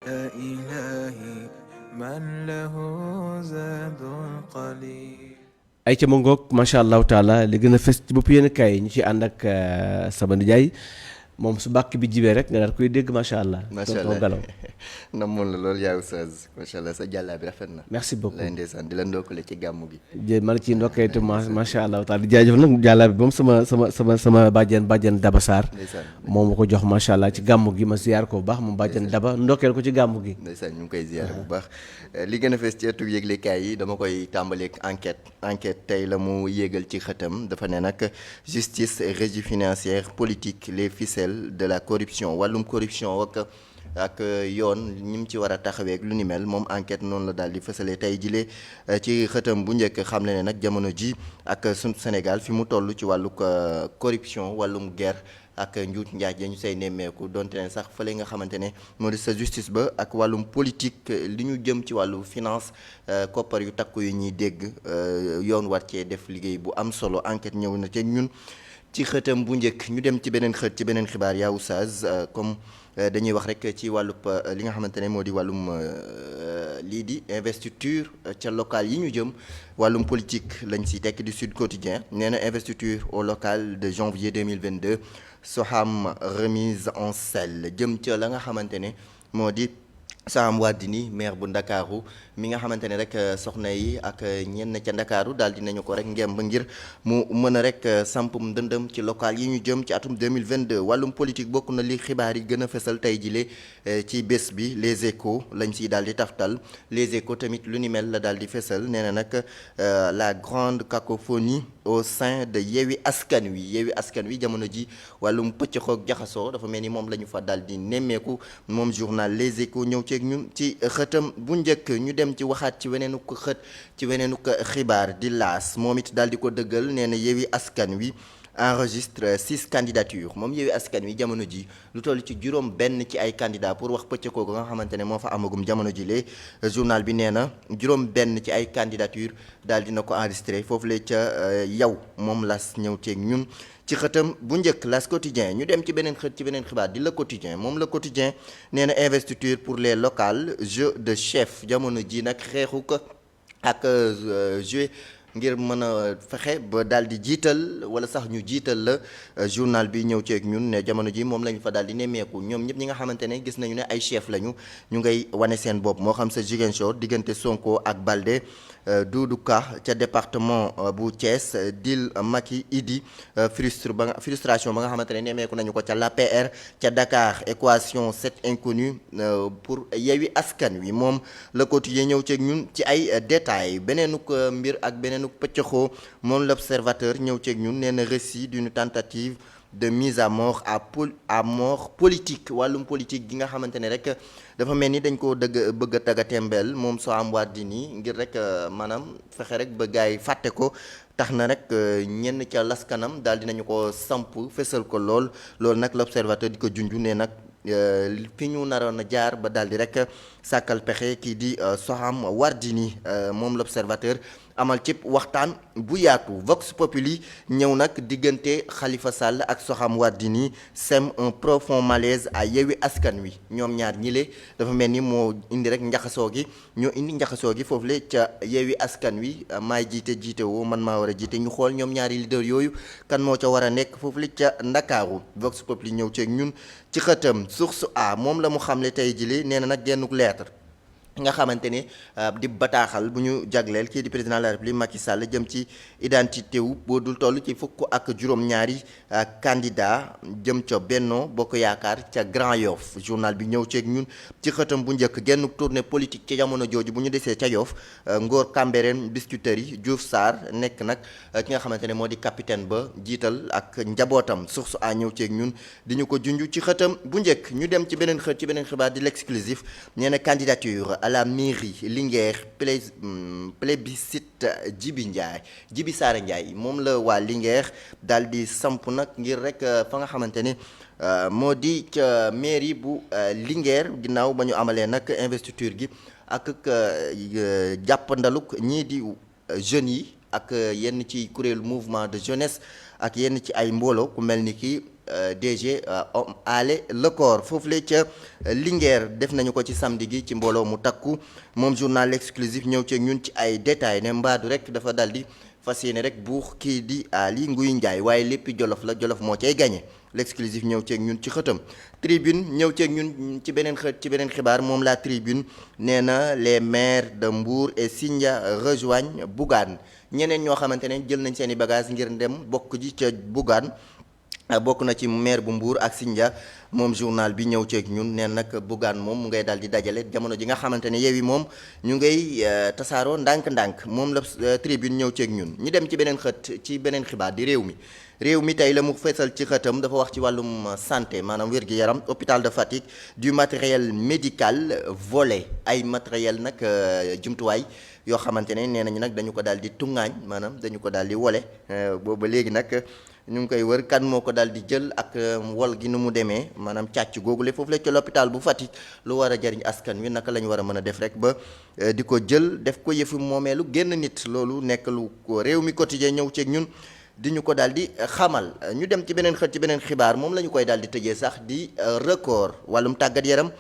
إلهي من له زاد قليل. ay ca ma ngoog macha allahu taala li gën a fës ci bopp yéen kaay yi ñu ci ànd ak sama nijaay moom su bàkk bi jibee rek nga daal koy dégg macha allah. macha tonton allah Galaw. namoon la loolu yaa oustaz macha allah sa jàllaa bi rafet na. merci beaucoup lay ndeysaan di la ndokkale ci gàmmu gi. man ci ndokkee te macha allah taala di jaajëf nag jàllaa bi moom sama bàjjen Daba Sarr. ndeysaan moom ma ko jox macha allah ci gàmmu gi ma ziyaar ko bu baax moom bàjjen Daba ndokkeel ko ci gàmmu gi. ndeysaan ñu ngi koy ziyaare bu baax. li gën a fees ci ëttu yëglekaay yi dama koy tàmbaleeg enquête tey la mu yéegal ci xëtam dafa ne nag justice régie financière politique les ficelles de la corruption wàllum corruption ak yoon ñi mu ci war a taxawee ak lu ni mel moom enquête noonu la daal di fësale tey jile ci xëtam bu njëkk xam ne nag jamono ji ak sunu Sénégal fi mu toll ci wàllu corruption wàllum guerre ak njuut njaaj ya ñu say nemmeeku donte ne sax fële nga xamante ne moo di sa justice ba ak wàllum politique li ñu jëm ci wàllu finance koppar yu takku yu ñuy dégg yoon war cee def liggéey bu am solo enquête ñëw na te ñun ci xëtam bu njëkk ñu dem ci beneen xët ci beneen xibaar yaa oustaz comme dañuy wax rek ci wàllub li nga xamante ne moo di wàllum lii di investiture ca local yi ñu jëm wàllum politique lañ si tekk di Sud Quotidien nee na investiture au local de janvier 2022 Soham remise en selle jëm ca la nga xamante ne moo di Soham Wardini maire bu Ndakaaru mi nga xamante ne rek soxna yi ak ñenn ca Ndakaaru daal dinañu ko rek ngemb ngir mu mën a rek sampum ndëndëm ci local yi ñu jëm ci atum 2022 wàllum politique bokk na li xibaar yi gën a fesal tey jile ci bés bi les échos lañ siy daal di taftal les échos tamit lu ni mel la daal di fesal nee na nag la grande cacophonie au sein de Yewwi Askan Wi jamono ji wàllum pëcc xoog jaxasoo dafa mel ni moom la ñu fa daal di nemmeeku moom journal les échos ñëw ceeg ñun ci xëtam bu njëkk ñu dem ci waxaat ci weneenu ko xët ci weneenu ko xibaar di laas moom it daal di ko dëggal nee na Yewwi Askan Wi enregistre 6 candidatures moom Yewwi Askan Wi jamono ji lu toll ci juróom benn ci ay candidats pour wax pëccëkoo nga xamante ne moo fa amagum jamono ji lee journal bi nee na juróom benn ci ay candidature daal dina ko enregistré foofu la ca yow moom las ñëw teeg ñun ci xëtam bu njëkk las quotidien ñu dem ci beneen xët ci beneen xibaar di le quotidien moom le quotidien nee na investiture pour les locales jeu de chef jamono ji nag xeexu ko ak jeu ngir mën a fexe ba daal di jiital wala sax ñu jiital la journal bi ñëw ceeg ñun ne jamono ji moom lañu fa daal di nemmeeku ñoom ñëpp ñi nga xamante ne gis nañu ne ay chef lañu ñu ngay wane seen bopp moo xam sa Ziguinchor diggante Sonko ak Balde Doudou Ka ca département bu Thiès Dil Macky Idi frustration ba nga xamante ne nemmeeku nañu ko ca l'APR ca Dakar équation 7 inconnue pour Yewwi Askan Wi moom le quotidien ñëw ceeg ñun ci ay détails beneenuk mbir ak beneenuk pëccëxoo moom l'observateur ñëw ceeg ñun nee na récit d'une tentative de mise à mort à mort politique wàllum politique gi nga xamante ne rek dafa mel ni dañ koo bëgg a tagga tembeel moom Soham Wardini ngir rek maanaam fexe rek ba gars yi fàtte ko tax na rek ñenn ca laskanam daal dinañu ko samp fesal ko loolu nag l'observateur di ko junju ne nag fi ñu naroon a jaar ba daal di rek sàkkal pexe kii di Soham Wardini moom l'observateur amal cib waxtaan bu yaatu Vox Populi ñëw nag diggante Khalifa Sall ak Soham Wardini sème un profond malaise à Yewwi Askan Wi ñoom ñaar ñile dafa mel ni moo indi rek njaxasoo gi foofu le ca Yewwi Askan Wi maay jiite woo man maa war a jiite ñu xool ñoom ñaari leader yooyu kan moo ca war a nekk foofu le ca Ndakaaru Vox Populi ñëw ceeg ñun ci xëtam Source A moom la mu xamle tey jile nee na nag gennuk lettre nga xamante ne di bataaxal bu ñu jagleel kii di président de la république Macky Sall jëm ci identité wu boo dul toll ci fukk ak juróom-ñaari candidat jëm ca Benno Bokk Yaakaar ca Grand Yoff journal bi ñëw ceeg ñun ci xëtam bu njëkk genn tournée politique ci jamono jooju bu ñu desee ca Yoff Ngor Cambérène Biscuiterie Diouf Sarr nekk nag ki nga xamante ne moo di capitaine ba jiital ak njabootam Source A ñëw ceeg ñun di ñu ko junj ci xëtam bu njëkk ñu dem ci beneen xët ci beneen xibaar di l'exclusif nee na candidature à la mairie Linguère plébiscite Djibi Saara Ndiaye moom la waa Linguère daal di samp nag ngir rek fa nga xamante ne moo di ca mairie bu Linguère ginnaaw ba ñu amalee nag investiture gi ak jàppandaluk ñii di jeunes yi ak yenn ci kuréelu mouvement de jeunesse ak yenn ci ay mbooloo ku mel ni ki DG Ale Lecor foofu le ca Linguère def nañu ko ci samedi gi ci mbooloo mu takku moom journal exclusif ñëw ci ñun ci ay détails ne mbaadu rek dafa daldi fas yéene rek buux kii di Ali Nguy Ndiaye waaye lépp jolof la jolof moo cay gagné l'exclusif ñëw ceeg ñun ci xëtam tribune ñëw ceeg ñun ci beneen xët ci beneen xibaar moom la tribune nee na les maires de Mbour et Sindia rejoignent Bougane ñeneen ñoo xamante ne jël nañ seen i bagages ngir dem bokk ji ca Bougane bokk na ci maire bu Mbour ak Sindia moom journal bi ñëw ceeg ñun neen nag Bougane moom mu ngay daal di dajale jamono ji nga xamante ne Yewwi moom ñu ngay tasaaroo ndànk-ndànk moom la tribune ñëw ceeg ñun ñu dem ci beneen xët ci beneen xibaar di réew mi tey la mu feesal ci xëtam dafa wax ci wàllum santé maanaam wér-gi-yaram hôpital de Fatick du matériel médical volé ay matériel nag jumtuwaay yoo xamante ne nee nañu nag dañu ko daal di tungaañ maanaam dañu ko daal di wole booba léegi nag ñu ngi koy wër kan moo ko daal di jël ak wol gi nu mu demee maanaam càcc googule foofu la ci l'hôpital bu Fatick lu war a jariñ askan wi naka la ñu war a mën a def rek ba di ko jël def ko yëfu moomeelu génn nit loolu nekk lu ko réew mi quotidien ñëw ceeg ñun di ñu ko daal di xamal ñu dem ci beneen xët ci beneen xibaar moom la ñu koy daal di tëjee sax di record wàllum tàggat yaram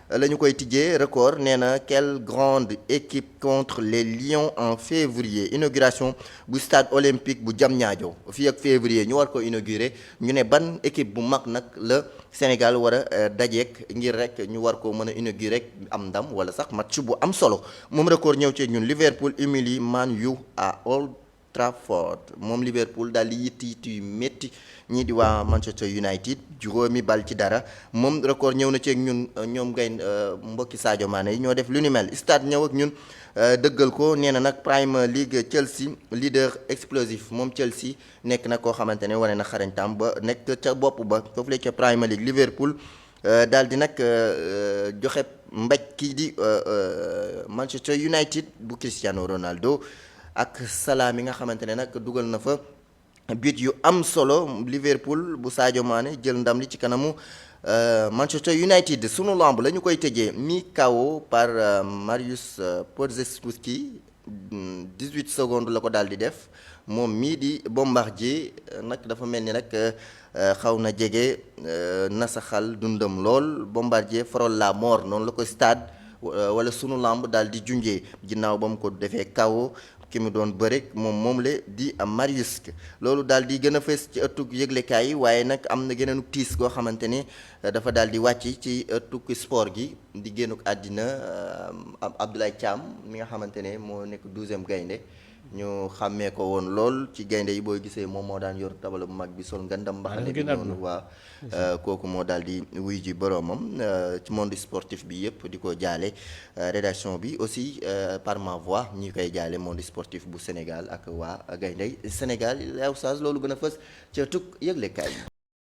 la ñu koy tijjee record nee na quelle grande équipe contre les Lions en février inauguration bu stade olympique bu Diamniadio fii ak février ñu war ko inaugurer ñu ne ban équipe bu mag nag la Sénégal war a dajeek ngir rek ñu war ko mën a inaugurer rek am ndam wala sax match bu am solo moom record ñëw ci ñun Liverpool humilie Man U à Old Trafford moom Liverpool daal di yitt yu métti ñii di waa Manchester United juróomi bal ci dara moom record ñëw na ci ak ñun ñoom ngay mbokki Sadio Mané yi ñoo def lu ni mel stade ñëw ak ñun dëggal ko nee na nag Premier League Chelsea leader explosif moom Chelsea nekk na koo xamante ne wane na xarañtaam ba nekk ca bopp ba foofu la ca Premier League Liverpool daal di nag joxe mbéj kii di Manchester United bu Cristiano Ronaldo ak Salah mi nga xamante ne nag dugal na fa but yu am solo Liverpool bu Sadio Mané jël ndam li ci kanamu Manchester United sunu lamb la ñu koy tëjee mi KO par Mariusz Podziemski 18 secondes la ko daal di def moom mii di Bombardier nag dafa mel ni nag xaw na jege nasaxal dundam lool Bombardier frôle la mort noonu la ko stade wala sunu lamb daal di junjee ginnaaw ba mu ko defee KO ki mu doon bërek moom la di Mariusz loolu daal di gën a fës ci ëttug yëglekaay yi waaye nag am na geneenu tiis goo xamante ne dafa daal di wàcc ci ëttug sport gi di génnuk àddina Abdoulaye Thiam mi nga xamante ne moo nekk 12e gaynde ñu xàmmee ko woon lool ci gaynde yi booy gisee moom moo daan yor tabala bu mag bi sol ngandam mbaxane bi noonu waa kooku moo daal di wuy ji boroomam ci monde sportif bi yëpp di ko jaale rédaction bi aussi par ma voix ñi koy jaale monde sportif bu Sénégal ak waa gaynde Sénégal yaw saas loolu gën a fës ca tukk yëglekaay